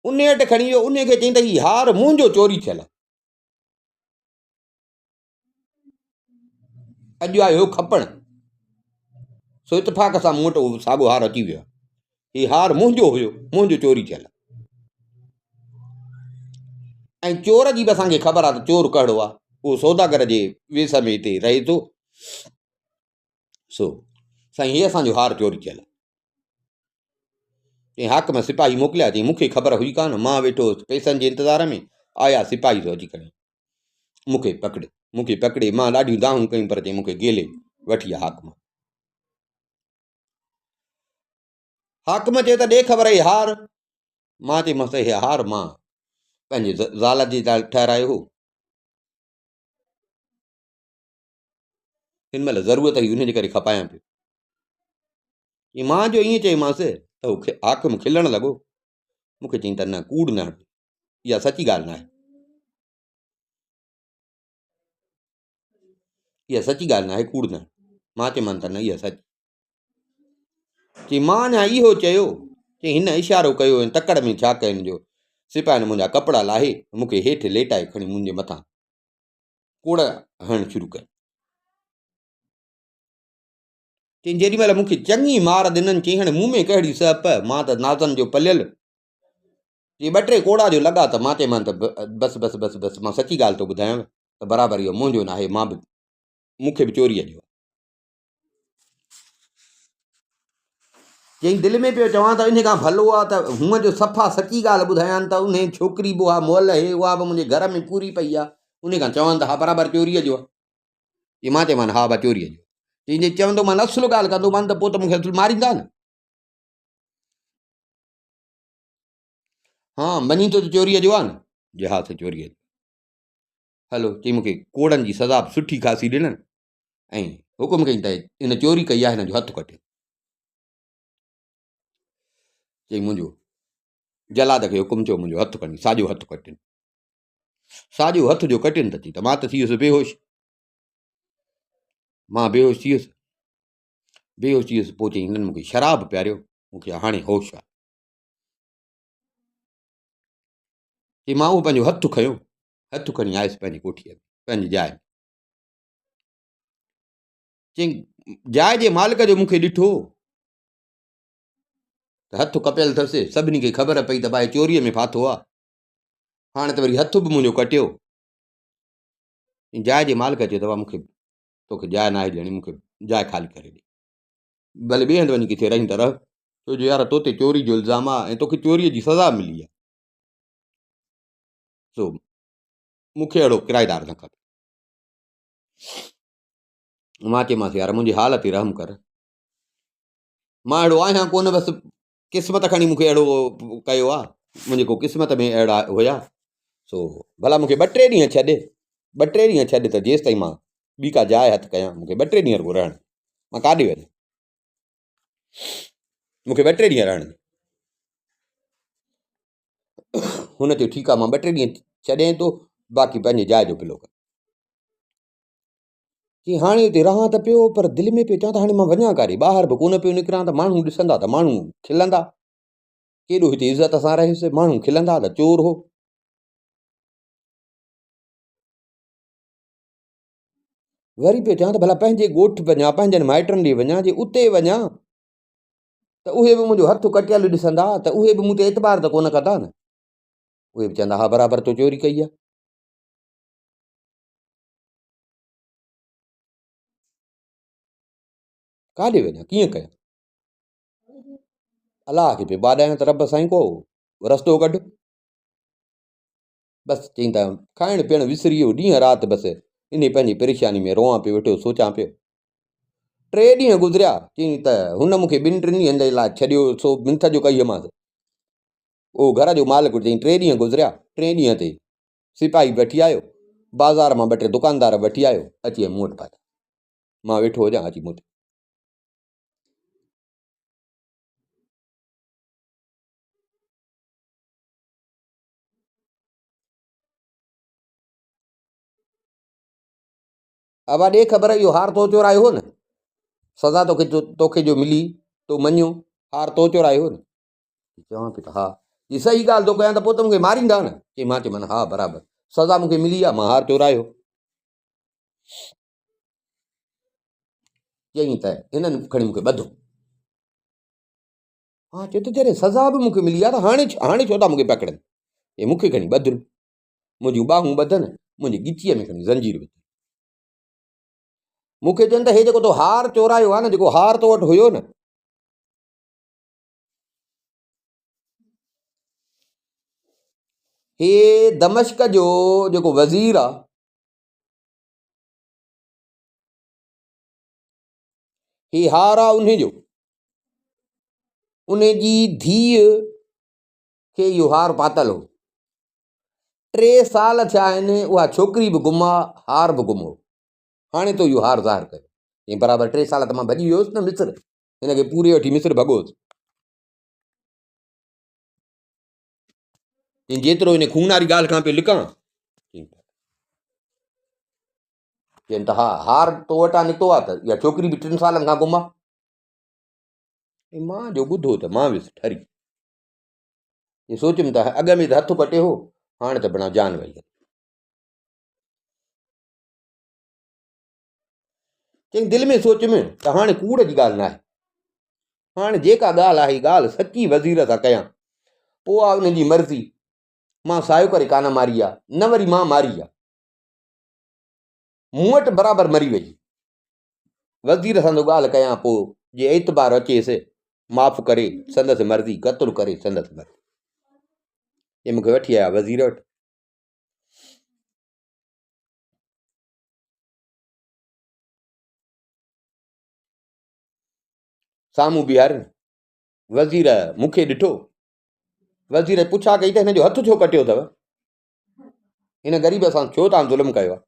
उन वटि खणी वियो, उन खे चईं त हीउ हार मुंहिंजो चोरी थियल आहे, अॼु आयो खपण, सो इतफ़ाक़ सां मूं वटि उहो साॻियो हार अची वियो आहे, हीउ हार मुंहिंजो हुयो, मुंहिंजो चोरी थियल, ऐं चोर जी बि असांखे ख़बर आहे त चोर कहिड़ो आहे, उहो सौदागर जे वेस में हिते रहे थो, सो साईं हीअ असांजो हार चोरी थियल आहे। चई हाकिम सिपाही मोकिलिया, चई मूंखे ख़बर हुई कान, मां वेठो पैसनि जे इंतज़ार में, आया सिपाही तो अची करे मूंखे पकड़े, मां ॾाढियूं दाहूं कयूं, पर चई मूंखे गेले वठी विया हाकिम। हाकिम चयो त ॾे ख़बर इहे हार, मां चयोमांसि इहे हार मां पंहिंजे ज़ाल जे लाइ ठहिरायो हो, हिन महिल ज़रूरत हुई उनजे करे खपायां पियो। मां जो ईअं चयोमांसि त हू हाकिम खिलण लॻो, मूंखे चई त न कूड़ न हट, इहा सची ॻाल्हि न आहे, इहा सची ॻाल्हि न आहे, कूड़ न। मां चयोमांसि त न इहा सच। चई मां अञा इहो चयो, चई हिन इशारो कयो ऐं तकड़ में छा कयो जो सिपाहियुनि मुंहिंजा कपिड़ा लाहे मूंखे हेठि लेटाए खणी मुंहिंजे मथां कोड़ हणणु शुरू कयो। चई जेॾी महिल मूंखे चङी मार ॾिननि, चई हाणे मूं में कहिड़ी सप, मां त नाज़नि जो पलियल, चई 2-3 कोड़ा जो लॻा, त मां चयोमांसि त बसि मां सची ॻाल्हि थो ॿुधायांव त बराबरि इहो मुंहिंजो न आहे, मां बि मूंखे बि चोरीअ जो। चई दिलि में पियो चवां त इन खां भलो आहे त हूअं जो सफ़ा सची ॻाल्हि ॿुधायानि, त उन छोकिरी बि उहा मुअल हे उहा बि मुंहिंजे घर में पूरी पई आहे, उन खां चवनि त हा बराबरि चोरीअ जो आहे। चई मां चयोमांसि हा बा चोरीअ जो। चई जे चवंदोमांसि असुलु ॻाल्हि कंदोमांसि त पोइ त मूंखे असुलु मारींदा न, हा मञी थो त चोरीअ जो आहे न, जे हा त चोरीअ जो, हलो। चई मूंखे कोड़नि जी सज़ा सुठी ख़ासी ॾिननि ऐं हुकुम कई त इन चोरी कई आहे, हिन जो हथु कटे। चई मुंहिंजो जलाद खे हुकुम चयो मुंहिंजो हथु खणी साॼो हथु कटिनि, साॼो हथ जो कटिनि त चई त मां त थी वियुसि बेहोश, मां बेहोश थी वियुसि, पोइ चई हिननि मूंखे शराब पियारियो, मूंखे हाणे होश आहे। चई मां उहो पंहिंजो हथु खयो, हथु खणी आयुसि पंहिंजी कोठीअ में, पंहिंजी जाइ। चई जाइ जे मालिक जो मूंखे ॾिठो त हथु कपियल अथसि, सभिनी खे ख़बर पई त भाई चोरीअ में फाथो आहे, हाणे त वरी हथु बि मुंहिंजो कटियो। जाइ जे मालिक चयो त मूंखे तोखे जाइ न आहे ॾियणी, मूंखे जाइ ख़ाली करे ॾे, भले ॿिए हंधि वञी किथे रही त रह, छो जो यार तोते चोरी जो इल्ज़ाम आहे ऐं तोखे चोरीअ जी सज़ा मिली आहे, सो मूंखे अहिड़ो किराएदार न खपे। मां चयोमांसि यार मुंहिंजी हाल ते रहम कर, मां अहिड़ो आहियां कोन, बसि क़िस्मत खणी मूंखे अहिड़ो कयो आहे, मुंहिंजे को क़िस्मत में अहिड़ा हुया, सो भला मूंखे 2-3 ॾींहं छॾे, 2-3 ॾींहं छॾे त जेसि ताईं मां ॿी का जाइ हथु कयां, मूंखे 2-3 ॾींहं रुॻो रहण, मां काॾे वञा, मूंखे 2-3 ॾींहं रहण। हुन चयो ठीकु आहे मां 2-3 ॾींहं छॾे थो, बाक़ी पंहिंजे जाइ जो पिलो कर। चई हाणे हिते रहां त पियो, पर दिलि में पियो चवां त हाणे मां वञा काॾे, ॿाहिरि बि कोन पियो निकिरां त माण्हू ॾिसंदा त माण्हू खिलंदा, केॾो हिते इज़त सां रहियुसि, माण्हू खिलंदा त चोर हो। वरी पियो चवां त भला पंहिंजे ॻोठु वञा, पंहिंजनि माइटनि ॾे वञा, जे उते वञा त उहे बि मुंहिंजो हथु कटियल ॾिसंदा, त उहे बि मूं ते एतबार त कोन कंदा न, उहे बि चवंदा हा बराबरि तो चोरी कई आहे। काॾे वञा, कीअं कयां, अलाह खे पियो ॿाॾायां त रब साईं को रस्तो कढ। बसि चई त खाइणु पीअणु विसरी वियो ॾींहं राति बसि इन पंहिंजी परेशानी में रोआं पियो वेठो सोचां पियो। 3 ॾींहं गुज़रिया चई त हुन मूंखे 2-3 ॾींहंनि जे लाइ छॾियो सो मिंथ जो कईमांसि। उहो घर जो मालिक चई 3 ॾींहं गुज़रिया, 3 ॾींहं ते सिपाही वठी आयो, बाज़ार मां 2-3 दुकानदार वठी आयो, अची मूं वटि पाता। मां वेठो हुजां अची मूं वटि। अब ॾे ख़बर इहो हार तो चोरायो हो न, सज़ा तोखे जो मिली तो मञियो, हार तो चोरायो हो न। चवां पियो त हा ही सही ॻाल्हि थो कयां त पोइ त मूंखे मारींदा न। चई मां चयोमांनि हा बराबरि सज़ा मूंखे मिली आहे, मां हार चोरायो। चई त हिननि खणी मूंखे ॿधो। हा चए त जॾहिं सज़ा बि मूंखे मिली आहे त हाणे छो था मूंखे पकड़नि। हे मूंखे खणी ॿधनि, मुंहिंजूं ॿाहूं ॿधनि, मुंहिंजी ॻिचीअ में खणी ज़ंजीर विधी। मूंखे चवनि त हे जेको तो हार चोरायो आहे न, जेको हार तो वटि हुयो न, हे दमिश्क जो जेको वज़ीर आहे, ही हार आहे उन जो, उन जी धीअ खे इहो हार पातल हो। 3 साल थिया आहिनि, उहा छोकिरी बि गुम आहे, हार बि गुम हो। हाणे तो इहो हार ज़ाहिर कयो। ऐं बराबरि 3 साल त मां भॼी वियोसि न मिस्र, हिनखे पूरे वठी मिस्र भॻोसि। जेतिरो हिन खून वारी ॻाल्हि खां पियो लिकां, चवनि त हा हार तो वटां निकितो आहे त इहा छोकिरी बि 3 सालनि खां गुम आहे। मां जो ॿुधो त मां वियुसि ठरी। ये सोचियुमि त अॻ में त हथु पटे हो, हाणे त बिना जान वई। चई दिलि में सोचियुमि त हाणे कूड़ जी ॻाल्हि न आहे, हाणे जेका ॻाल्हि आहे ॻाल्हि सची वज़ीर सां कयां, पोइ आहे उनजी मर्ज़ी। मां सायो करे कान मारी आहे, न वरी मां मारी आहे, मूं वटि बराबरि मरी वई। वज़ीर सां थो ॻाल्हि कयां, पोइ जे एतबार अचेसि माफ़ करे संदसि मर्ज़ी, क़तलु करे संदसि मर्ज़ी। ये मूंखे वठी आया वज़ीर वटि। साम्हूं बीहारियो, वज़ीर मूंखे ॾिठो। वज़ीर पुछा कई त हिन जो हथु छो कटियो अथव, हिन ग़रीब सां छो तव्हां ज़ुल्म कयो आहे।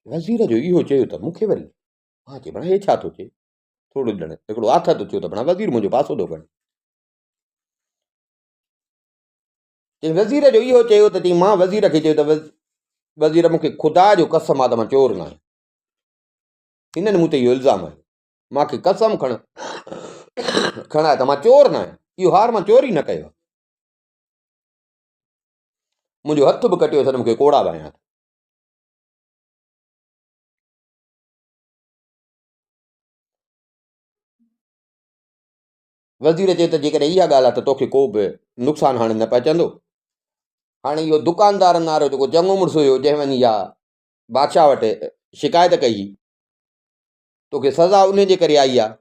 वज़ीर जो इहो चयो त मूंखे वरी मां चयो भला हे छा थो चए, थोरो ॼण हिकिड़ो आथत थियो त भला वज़ीर मुंहिंजो पासो थो खणे। चई वज़ीर जो इहो चयो त चई मां वज़ीर खे चयो त वज़ीर मूंखे ख़ुदा जो कसम आहे त मां चोर न आहियां, हिननि मूं ते इहो इल्ज़ाम आहे, मूंखे कसम खणाए त मां चोर न आहियां, इहो हार मां चोरी न कयो, मुंहिंजो हथु बि कटियो अथनि, मूंखे कोड़ा बि हयां। वज़ीर चयो त जेकॾहिं इहा ॻाल्हि आहे त तोखे को बि नुक़सानु हाणे न पहुचंदो। हाणे इहो दुकानदारनि वारो जेको चङो मुड़ुसु हुयो, जंहिं वञी इहा बादशाह वटि शिकायत कई, तोखे सज़ा उन जे करे आई आहे।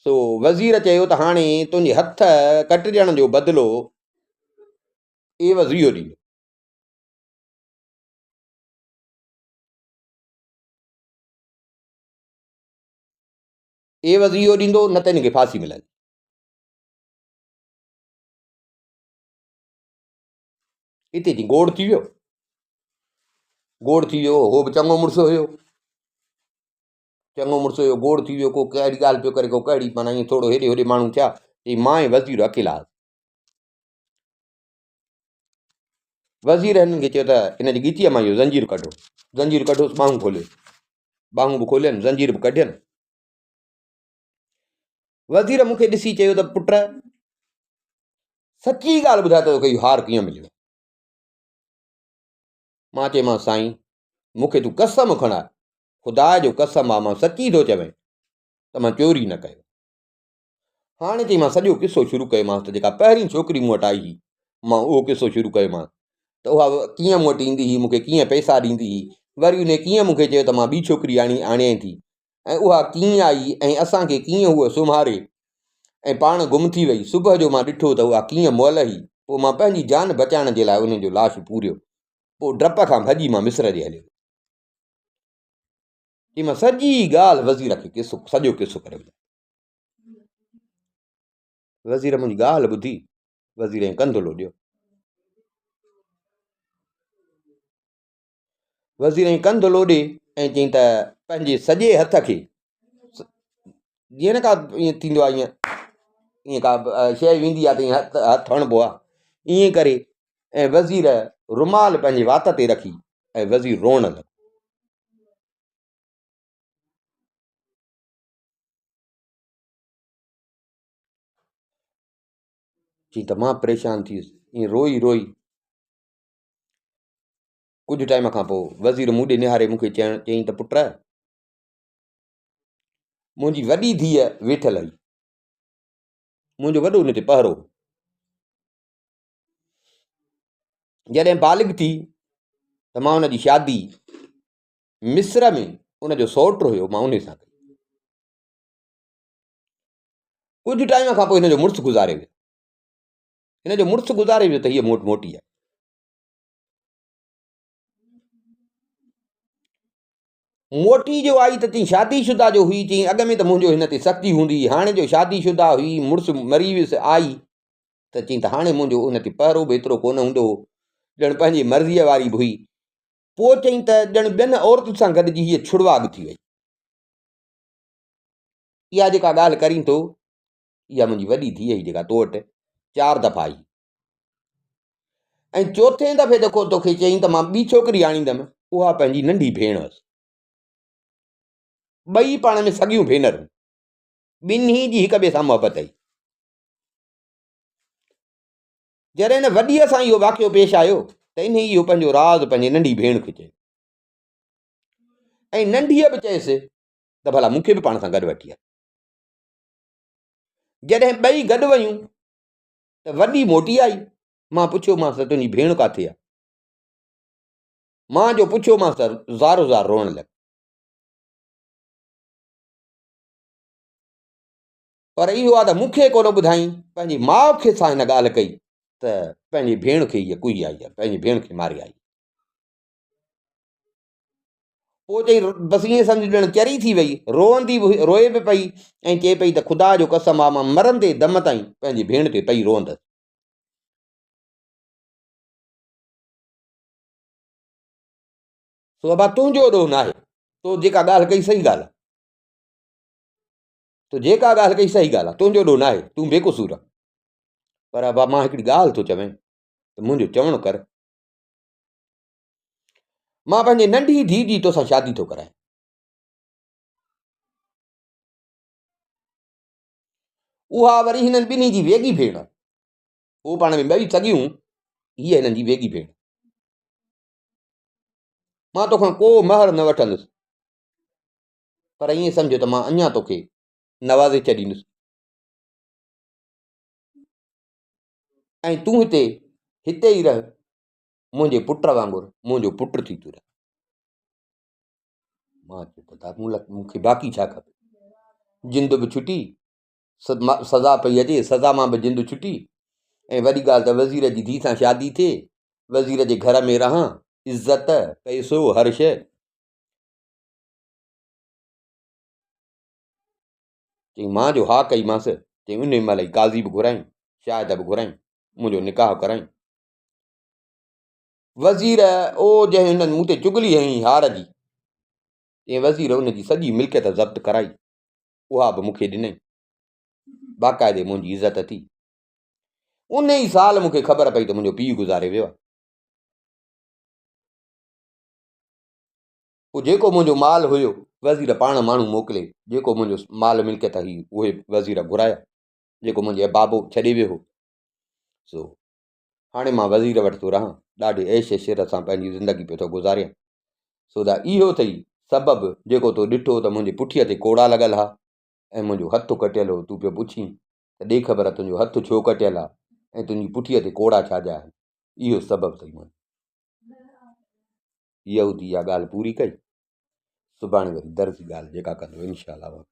सो वज़ीर चयो त हाणे तुंहिंजे हथ कटिजण जो बदिलो एवज़ इहो ॾींदो। एवज़ इहो ॾींदो, न त हिनखे फांसी मिलंदी। हिते जी गोड़ थी वियो, गोड़ थी वियो, हो बि चङो मुड़ुसु हुयो, चङो मुड़ुसु हुयो, गोड़ थी वियो, को कहिड़ी ॻाल्हि पियो करे, को कहिड़ी, माना ईअं थोरो हेॾे होॾे माण्हू थिया। चई मां ऐं वज़ीर अकेला। वज़ीर हिननि खे चयो त हिन जी ॻिचीअ मां इहो ज़ंजीर कढो, ज़ंजीर कढोसि, ॿाहूं खोलियो, ॿाहूं बि खोलियनि, ज़ंजीर बि कढियनि। वज़ीर मूंखे ॾिसी चयो त पुट सची ॻाल्हि ॿुधाए त तोखे इहो हार कीअं मिलियो। मां चयोमांसि साईं मूंखे तूं कसम खणाए, ख़ुदा जो कसम आहे, मां सची थो चवें त मां चोरी न कयो। हाणे चई मां सॼो किसो शुरू कयोमांसि त जेका पहिरीं छोकिरी मूं वटि आई हुई, मां उहो किसो शुरू कयोमांसि त उहा कीअं मूं वटि ईंदी हुई, मूंखे कीअं पैसा ॾींदी हुई, वरी उन कीअं मूंखे चयो त मां ॿी छोकिरी आणियां थी, ऐं उहा कीअं आई ऐं असांखे कीअं उहा सुम्हारे ऐं पाण गुम थी वई। सुबुह जो मां ॾिठो त उहा कीअं मुअल हुई, पोइ मां पंहिंजी जान बचाइण जे लाइ उन जो लाश पूरियो। पोइ डप खां भॼी मां मिस्र ॾे हलियो। चई मां सॼी ॻाल्हि वज़ीर खे सॼो किसो करे ॿुधायो। वज़ीर मुंहिंजी ॻाल्हि ॿुधी, वज़ीर कंधु लोॾियो। वज़ीर कंधु लोॾे ऐं चई त पंहिंजे सॼे हथ खे, जीअं न का ईअं थींदो आहे, ईअं का शइ वेंदी आहे त ईअं हथु हणिबो आहे, ईअं करे ऐं वज़ीर रुमाल पंहिंजे वात ते रखी ऐं वज़ीर रोअण लॻो। चई त मां परेशान थी वियुसि, ईअं रोई रोई। कुझु टाइम खां पोइ वज़ीर मूं ॾे निहारे मूंखे चयईं त पुट, मुंहिंजी वॾी धीअ वेठल हुई, मुंहिंजो वॾो हुन ते पहरो। जॾहिं बालिग थी त मां हुनजी शादी मिस्र में उनजो सौटु हुयो, मां उन सां कई। कुझु टाइम खां पोइ हिनजो मुड़ुसु गुज़ारे वियो। हिनजो मुड़ुसु गुज़ारे वियो त हीअ मोटी आहे। मोटी जो आई त चई शादीशुदा जो हुई। चई अॻ में त मुंहिंजो हिन ते सख़्ती हूंदी, हाणे जो शादीशुदा हुई, मुड़ुसु मरी वियुसि, आई त चई त हाणे मुंहिंजो हुन ते पहिरो बि एतिरो कोन हूंदो हो, ॼण पंहिंजी मर्ज़ीअ वारी बि हुई। पोइ चई त ॼण ॿियनि औरतुनि सां गॾिजी हीअ छुड़वाग थी वई। इहा जेका ॻाल्हि करीं थो, इहा मुंहिंजी वॾी धीअ ई जेका तो वटि 4 दफ़ा आई। ऐं चोथे दफ़े जेको तोखे चई त मां ॿी छोकिरी आणींदमि, उहा पंहिंजी नंढी भेण हुअसि। ॿई पाण में सॻियूं भेनरूं, ॿिन्ही जी हिक ॿिए सां मुहबत आई। जॾहिं हिन वॾीअ सां इहो वाक़ियो पेश आयो त इन इहो पंहिंजो राज़ पंहिंजी नंढी भेण खे चयो, ऐं नंढीअ बि चयसि त भला मूंखे बि पाण सां गॾु वठी आ। जॾहिं ॿई गॾु वयूं त वॾी मोटी आई। मां पुछियोमांसि त तुंहिंजी भेण किथे आहे? मां जो पुछियोमांसि त ज़ारो ज़ार रोअण लॻी। पर इहो आहे त मूंखे कोन ॿुधाई, पंहिंजी माउ खे सां हिन ॻाल्हि कई त पंहिंजी भेण खे हीअ कुई आई आहे, पंहिंजी भेण खे मारे आई। पोइ चई बसि ईअं सम्झ ॼण चरी थी वई, रोअंदी रोए बि पई ऐं चए पई त ख़ुदा जो कसम आहे, मां मरंदे दम ताईं पंहिंजी भेण ते पई रोअंदसि। सो बाबा तुंहिंजो ॾोह न आहे, तो जेका ॻाल्हि कई सही ॻाल्हि आहे, तो जेका ॻाल्हि कई सही ॻाल्हि आहे, तुंहिंजो ॾोह न आहे, तूं बेक़सूर आहे। पर बाबा मां हिकिड़ी ॻाल्हि थो चवें त मुंहिंजो चवणु कर, मां पंहिंजी नंढी धीउ जी तोसां शादी थो करायां। उहा वरी हिननि ॿिन्ही जी वेगी भेण आहे, उहो पाण में ॿई सॻियूं, हीअ हिननि जी वेगी भेण। मां तोखां को महर न वठंदुसि, पर ईअं सम्झो त मां अञा तोखे नवाज़े छॾींदुसि, ऐं तूं हिते ई रह, मुंहिंजे पुट वांगुरु मुंहिंजो पुटु थी तूं रह। मां चयो त मूंखे बाक़ी छा खपे, जिंद बि छुटी, सज़ा पई अचे, सज़ा मां बि जिंद छुटी, ऐं वॾी ॻाल्हि त वज़ीर जी धीउ सां शादी थिए, वज़ीर जे घर में रहां, इज़त पैसो हर शइ। चई मां जो हा कईमांसि, चई उन महिल ई काज़ी बि घुराई, शायद बि घुराई, मुंहिंजो निकाह कराई। वज़ीर ओ जंहिं हिननि मूं ते चुगली हई हार जी, चई वज़ीर उनजी सॼी मिल्कियत ज़ब्त कराई, उहा बि मूंखे ॾिनई, बाक़ाइदे मुंहिंजी इज़त थी। उन ई साल मूंखे ख़बर पई त मुंहिंजो पीउ गुज़ारे वियो आहे। पोइ जेको मुंहिंजो माल हुयो, वज़ीर पाण माण्हू मोकिले, जेको मुंहिंजो माल मिल्कियत हुई उहे वज़ीर घुराया, जेको मुंहिंजे बाबो छॾे वियो हो। सो हाणे मां वज़ीर वटि थो रहां, ॾाढे ऐश शिर सां पंहिंजी ज़िंदगी पियो थो गुज़ारियां। सो त इहो अथई सबबु जेको तो ॾिठो त मुंहिंजे पुठीअ ते कोड़ा लॻल हा ऐं मुंहिंजो हथु कटियल हो। तूं पियो पुछीं त ॾे ख़बर तुंहिंजो हथु छो कटियल आहे ऐं तुंहिंजी पुठीअ ते कोड़ा छाजा आहिनि, इहो सबबु अथई। इहा ॻाल्हि पूरी कई, सुभाणे वरी दर्ज़ी ॻाल्हि जेका कंदो इनशा अल्लाह।